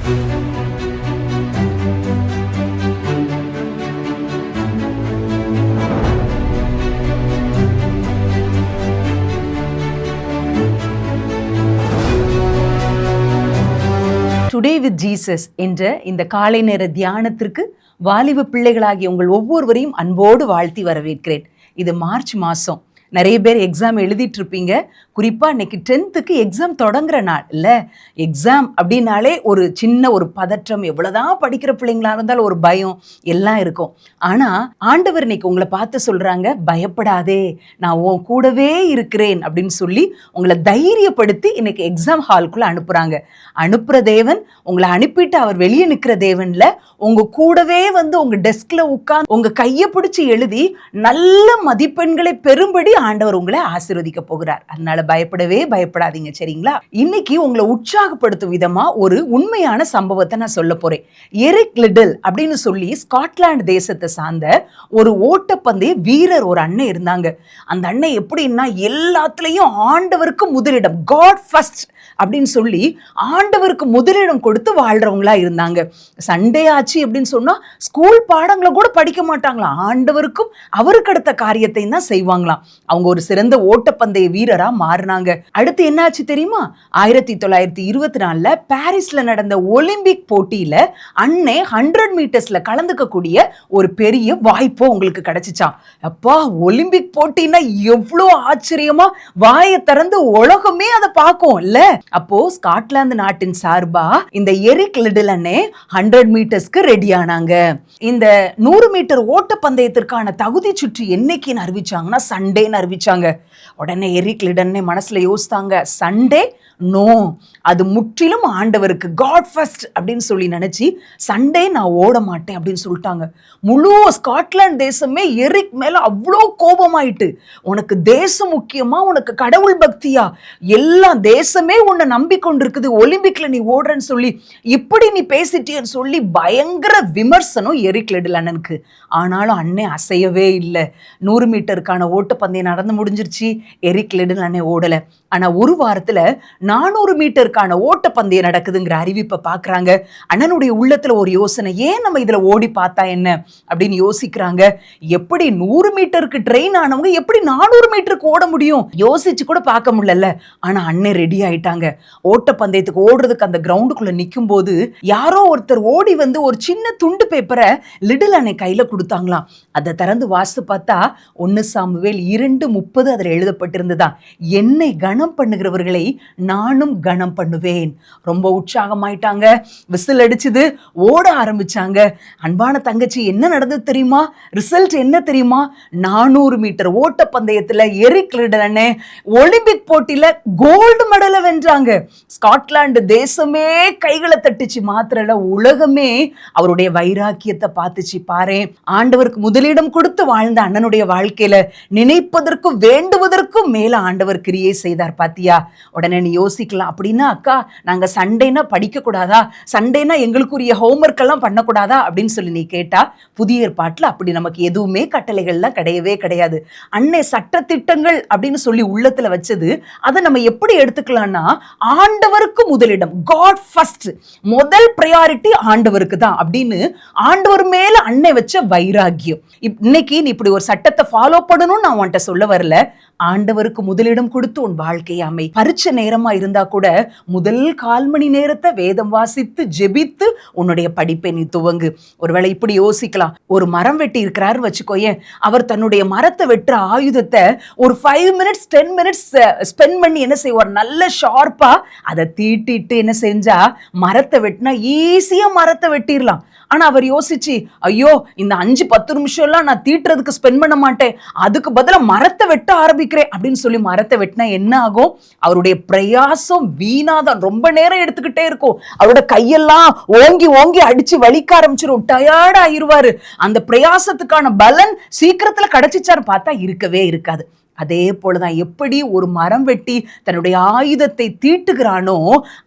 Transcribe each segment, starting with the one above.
Today with Jesus என்ற இந்த காலை நேர தியானத்திற்கு வாலிப பிள்ளைகளாகிய உங்கள் ஒவ்வொருவரையும் அன்போடு வாழ்த்தி வரவேற்கிறேன். இது மார்ச் மாதம். நிறைய பேர் எக்ஸாம் எழுதிட்டு இருப்பீங்க. குறிப்பாக இன்னைக்கு 10th எக்ஸாம் தொடங்குற நாள் இல்லை? எக்ஸாம் அப்படின்னாலே ஒரு சின்ன ஒரு பதற்றம், எவ்வளோதான் படிக்கிற பிள்ளைங்களா இருந்தாலும் ஒரு பயம் எல்லாம் இருக்கும். ஆனால் ஆண்டவர் இன்னைக்கு உங்களை பார்த்து சொல்கிறாங்க, பயப்படாதே, நான் உன் கூடவே இருக்கிறேன் அப்படின்னு சொல்லி உங்களை தைரியப்படுத்தி இன்னைக்கு எக்ஸாம் ஹால்குள்ளே அனுப்புகிறாங்க. அனுப்புகிற தேவன் உங்களை அனுப்பிட்டு அவர் வெளியே நிற்கிற தேவன்ல உங்கள் கூடவே வந்து உங்கள் டெஸ்கில் உட்கார்ந்து உங்கள் கையை பிடிச்சி எழுதி நல்ல மதிப்பெண்களை பெறும்படி ஆண்டவர் உங்களை ஆசீர்வதிக்க போகிறார். அதனால பயப்படவே பயப்படாதீங்க, சரிங்களா? இன்னைக்கு உங்களை உற்சாகப்படுத்தும் விதமா ஒரு உண்மையான சம்பவத்தை நான் சொல்ல போறேன். எரிக் லிட்டில் அப்படின்னு சொல்லி ஸ்காட்லாந்து தேசத்தை சார்ந்த ஒரு ஓட்டப்பந்தய வீரர் ஒரு அண்ணன் இருந்தாங்க. அந்த அண்ணன் எப்படின்னா எல்லாத்துலயும் ஆண்டவருக்கு முதலிடம், காட் ஃபர்ஸ்ட் அப்படின்னு சொல்லி ஆண்டவருக்கு முதலிடம் கொடுத்து வாழ்றவங்களா இருந்தாங்க. சண்டே ஆச்சு அப்படின்னு சொன்னா ஸ்கூல் பாடங்களை கூட படிக்க மாட்டாங்களாம், ஆண்டவருக்கும் அவருக்கு அடுத்த காரியத்தையும் தான் செய்வாங்களாம். அவங்க ஒரு சிறந்த ஓட்டப்பந்தய வீரரா மாறினாங்க. அடுத்து என்ன ஆச்சு தெரியுமா? 1924 பாரிஸ்ல நடந்த ஒலிம்பிக் போட்டியில அண்ணே 100 மீட்டர்ஸ்ல கலந்துக்கக்கூடிய ஒரு பெரிய வாய்ப்பு உங்களுக்கு கிடைச்சிச்சான். அப்பா, ஒலிம்பிக் போட்டின்னா எவ்வளோ ஆச்சரியமா வாயை திறந்து உலகமே அதை பார்க்கும் இல்ல? அப்போ ஸ்காட்லாந்து நாட்டின் சார்பா இந்த எரிக் லிட்டில் அண்ணே 100 மீட்டர்ஸ்க்கு ரெடி ஆனாங்க. இந்த 100 மீட்டர் ஓட்ட பந்தயத்திற்கான தகுதி சுற்று என்னைக்குன்னு அறிவிச்சாங்கன்னா சண்டேன்னு அறிவிச்சாங்க. உடனே எரிக் லிட்டில் மனசுல யோசித்தாங்க, சண்டே நோ, அது முற்றிலும் ஆண்டவருக்கு, காட் ஃபர்ஸ்ட் அப்படின்னு சொல்லி நினைச்சு சண்டே நான் ஓட மாட்டேன் அப்படின்னு சொல்லிட்டாங்க. முழு ஸ்காட்லாந்து தேசமே எரிக் மேல அவ்வளோ கோபமாயிட்டு, உனக்கு தேசம் முக்கியமா, உனக்கு கடவுள் பக்தியா, எல்லா தேசமே உன்னை நம்பிக்கொண்டிருக்குது, ஒலிம்பிக்ல நீ ஓடுறன்னு சொல்லி இப்படி நீ பேசிட்டியன்னு சொல்லி பயங்கர விமர்சனம் எரிக் லிட்டில் அண்ணனுக்கு. ஆனாலும் அண்ணே அசையவே இல்லை. 100 மீட்டருக்கான ஓட்டப்பந்தயம் நடந்து முடிஞ்சிருச்சு. எரிக் லிட்டில் அண்ணே ஓடல. ஆனா ஒரு வாரத்துல 400 மீட்டருக்கான ஓட்டப்பந்தயம் நடக்குதுங்கிற அறிவிப்பை பார்க்குறாங்க. அண்ணனுடைய உள்ளத்துல ஒரு யோசனை, ஏன் நம்ம இதுல ஓடி பார்த்தா என்ன அப்படின்னு யோசிக்கிறாங்க. எப்படி 100 மீட்டருக்கு ட்ரெயின் ஆனவங்க எப்படி 400 மீட்டருக்கு ஓட முடியும்? யோசிச்சு கூட பார்க்க முடியல. ஆனா அண்ணன் ரெடி ஆயிட்டாங்க. ஓட்டப்பந்தயத்துக்கு ஓடுறதுக்கு அந்த கிரவுண்டுக்குள்ள நிற்கும் போது யாரோ ஒருத்தர் ஓடி வந்து ஒரு சின்ன துண்டு பேப்பரை லிட்டில் அண்ணே கையில கொடுத்தாங்களாம். அதை திறந்து வாசித்து பார்த்தா 1 சாமுவேல் 2:30 அதில் எழுதப்பட்டிருந்ததான், என்னை கனம் பண்ணுகிறவர்களை நானும் கனம் பண்ணுவேன். ரொம்ப உற்சாகமாயிட்டாங்க. விசில் அடிச்சுது, ஓட ஆரம்பிச்சாங்க. அன்பான தங்கச்சி, என்ன நடந்தது தெரியுமா? ரிசல்ட் என்ன தெரியுமா? 400 மீட்டர் ஓட்ட பந்தயத்துல எரிக் லிட்டில் அண்ணே ஒலிம்பிக் போட்டியில கோல்டு மெடலை வென்றாங்க. ஸ்காட்லாந்து தேசமே கைகளை தட்டுச்சு, மாத்திரல உலகமே அவருடைய வைராக்கியத்தை பார்த்துச்சு. பாரு, ஆண்டவருக்கு முதலிடம் கொடுத்து வாழ்ந்த அண்ணனுடைய வாழ்க்கையில நினைப்பதற்கும் வேண்டுவதற்கும் மேல ஆண்டவர் கிரியை செய்தார். பாத்தியா? உடனே நீ யோசிக்கலாம், அப்படின்னா அக்கா நாங்க சண்டேனா படிக்க கூடாதா, சண்டேனா எங்களுக்குரிய ஹோம்ஒர்க் எல்லாம் பண்ணக்கூடாதா அப்படின்னு சொல்லி நீ கேட்டா, புதிய ஏற்பாட்டுல அப்படி நமக்கு எதுவுமே கட்டளைகள்லாம் கிடையவே கிடையாது. அன்னை சட்ட திட்டங்கள் அப்படின்னு சொல்லி உள்ளத்துல வச்சது, அதை நம்ம எப்படி எடுத்துக்கலாம்னா, ஆண்டவருக்கு முதலிடம், காட் ஃபர்ஸ்ட், முதல் பிரையாரிட்டி ஆண்டவருக்கு தான் அப்படின்னு ஆண்டவர் மேல அன்னை வச்ச வைராக்கியம். இன்னைக்கு நீ இப்படி ஒரு சட்டத்தை ஃபாலோ பண்ணணும்னு நான் உன்கிட்ட சொல்ல வரல. ஆண்டவருக்கு முதலிடம் கொடுத்து உன் வாழ்க்கையை அமை. பரீட்சை நேரமா இருந்தா கூட முதல் 1/4 மணி நேரத்தை வேதம் வாசித்து ஜெபித்து உன்னுடைய படிப்பை நீ துவங்கு. ஒருவேளை இப்படி யோசிக்கலாம், ஒரு மரம் வெட்டி இருக்கிறாருன்னு வச்சுக்கோயேன், அவர் தன்னுடைய மரத்தை வெட்டுற ஆயுதத்தை ஒரு 5 மினிட்ஸ் 10 மினிட்ஸ் ஸ்பெண்ட் பண்ணி என்ன செய்வார், நல்ல ஷார்ப்பா அதை தீட்டிட்டு என்ன செஞ்சா மரத்தை வெட்டினா ஈஸியா மரத்தை வெட்டிடலாம். ஆனா அவர் யோசிச்சு, ஐயோ இந்த 5-10 நிமிஷம் எல்லாம் நான் தீட்டுறதுக்கு ஸ்பெண்ட் பண்ண மாட்டேன், அதுக்கு பதிலாக மரத்தை வெட்ட ஆரம்பிக்கிறேன் அப்படின்னு சொல்லி மரத்தை வெட்டினா என்ன ஆகும்? அவருடைய பிரயாசம் வீணாதான், ரொம்ப நேரம் எடுத்துக்கிட்டே இருக்கும். அவரோட கையெல்லாம் ஓங்கி ஓங்கி அடிச்சு வலிக்க ஆரம்பிச்சிடும், டயர்டா ஆயிருவாரு. அந்த பிரயாசத்துக்கான பலன் சீக்கிரத்துல கிடைச்சிச்சாரு பார்த்தா இருக்கவே இருக்காது. அதே போலதான் எப்படி ஒரு மரம் வெட்டி தன்னுடைய ஆயுதத்தை தீட்டுகிறானோ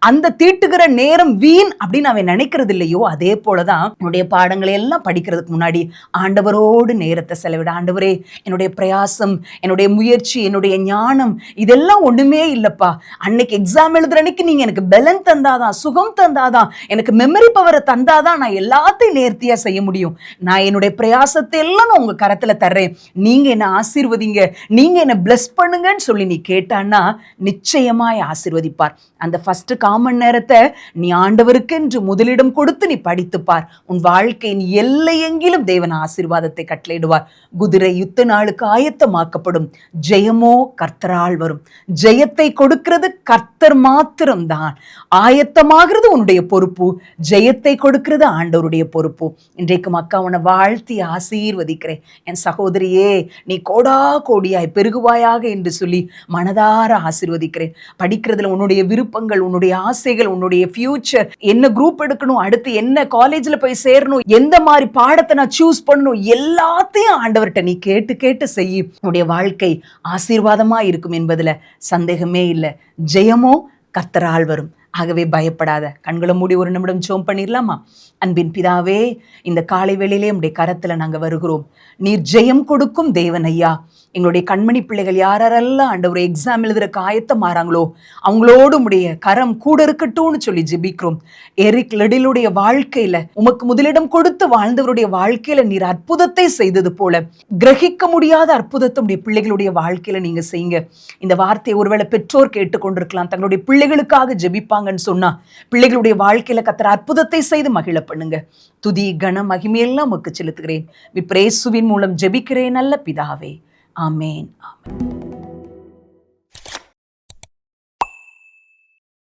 அந்த தீட்டுகிற நேரம் வீண் அப்படின்னு அவன் நினைக்கிறது இல்லையோ, அதே போலதான் என்னுடைய பாடங்களை எல்லாம் படிக்கிறதுக்கு முன்னாடி ஆண்டவரோடு நேரத்தை செலவிட. ஆண்டவரே, என்னுடைய பிரயாசம், என்னுடைய முயற்சி, என்னுடைய ஞானம் இதெல்லாம் ஒண்ணுமே இல்லப்பா. அன்னைக்கு எக்ஸாம் எழுதுற அன்னைக்கு நீங்க எனக்கு பலன் தந்தாதான், சுகம் தந்தாதான், எனக்கு மெமரி பவரை தந்தாதான் நான் எல்லாத்தையும் நேர்த்தியா செய்ய முடியும். நான் என்னுடைய பிரயாசத்தை எல்லாம் நான் உங்க கரத்துல தர்றேன், நீங்க என்ன ஆசீர்வதிங்க, நீங்க என்ன பிளஸ் பண்ணுங்கன்னு சொல்லி நீ கேட்டான்னா நிச்சயமாய் ஆசீர்வதிப்பார். அந்த ஃபர்ஸ்ட் காமன் நேரத்தை நீ ஆண்டவருக்கு என்று முதலிடம் கொடுத்து நீ படித்துப்பார். உன் வாழ்க்கையின் எல்லையெங்கிலும் தேவன் ஆசீர்வாதத்தை கட்டளையிடுவார். குதிரை யுத்த நாளுக்கு ஆயத்தமாக்கப்படும், ஜெயமோ கர்த்தரால் வரும். ஜெயத்தை கொடுக்கிறது கர்த்தர் மாத்திரம்தான். ஆயத்தமாகிறது உன்னுடைய பொறுப்பு, ஜெயத்தை கொடுக்கிறது ஆண்டவருடைய பொறுப்பு. இன்றைக்கு மக்கா உன்னை வாழ்த்தி ஆசீர்வதிக்கிறேன். என் சகோதரியே, நீ கோடா கோடியாய் பெருகுவாயாக என்று சொல்லி மனதார ஆசீர்வதிக்கிறேன். படிக்கிறதுல உன்னுடைய விருப்பங்கள், உன்னுடைய ஆசைகள், உன்னுடைய ஃபியூச்சர், என்ன குரூப் எடுக்கணும், அடுத்து என்ன காலேஜ்ல போய் சேரணும், எந்த மாதிரி பாடத்தை நான் சூஸ் பண்ணணும், எல்லாத்தையும் ஆண்டவர்கிட்ட நீ கேட்டு கேட்டு செய்யி. உன்னுடைய வாழ்க்கை ஆசீர்வாதமா இருக்கும் என்பதுல சந்தேகமே இல்லை. ஜெயமோ கர்த்தரால் வரும். ஆகவே பயப்படாத. கண்களை மூடி ஒரு நிமிடம் ஜெபம் பண்ணிடலாமா? அன்பின் பிதாவே, இந்த காலை வேளையிலே உம்முடைய கரத்துல நாங்க வருகிறோம். நீர் ஜெயம் கொடுக்கும் தேவன் ஐயா. எங்களுடைய கண்மணி பிள்ளைகள் யாரெல்லாம் ஆண்டவரே எக்ஸாம் எழுதுறக்கு ஆயத்தமாறாங்களோ அவங்களோடு உம்முடைய கரம் கூட இருக்கட்டும்னு சொல்லி ஜெபிக்கிறோம். எரிக் லெடிலுடைய வாழ்க்கையில உமக்கு முதலிடம் கொடுத்து வாழ்ந்தவருடைய வாழ்க்கையில நீர் அற்புதத்தை செய்தது போல கிரகிக்க முடியாத அற்புதத்தை உடைய பிள்ளைகளுடைய வாழ்க்கையில நீங்க செய்யுங்க. இந்த வார்த்தையை ஒருவேளை பெற்றோர் கேட்டுக்கொண்டிருக்கலாம், தங்களுடைய பிள்ளைகளுக்காக ஜெபிப்பாங்கன்னு சொன்னா பிள்ளைகளுடைய வாழ்க்கையில கர்த்தர் அற்புதத்தை செய்து மகிழ பண்ணுங்க. துதி கன மகிமையெல்லாம் உமக்கு செலுத்துகிறேன். இயேசுவின் மூலம் ஜெபிக்கிறேன் நல்ல பிதாவே. ஆமென். ஆமென்.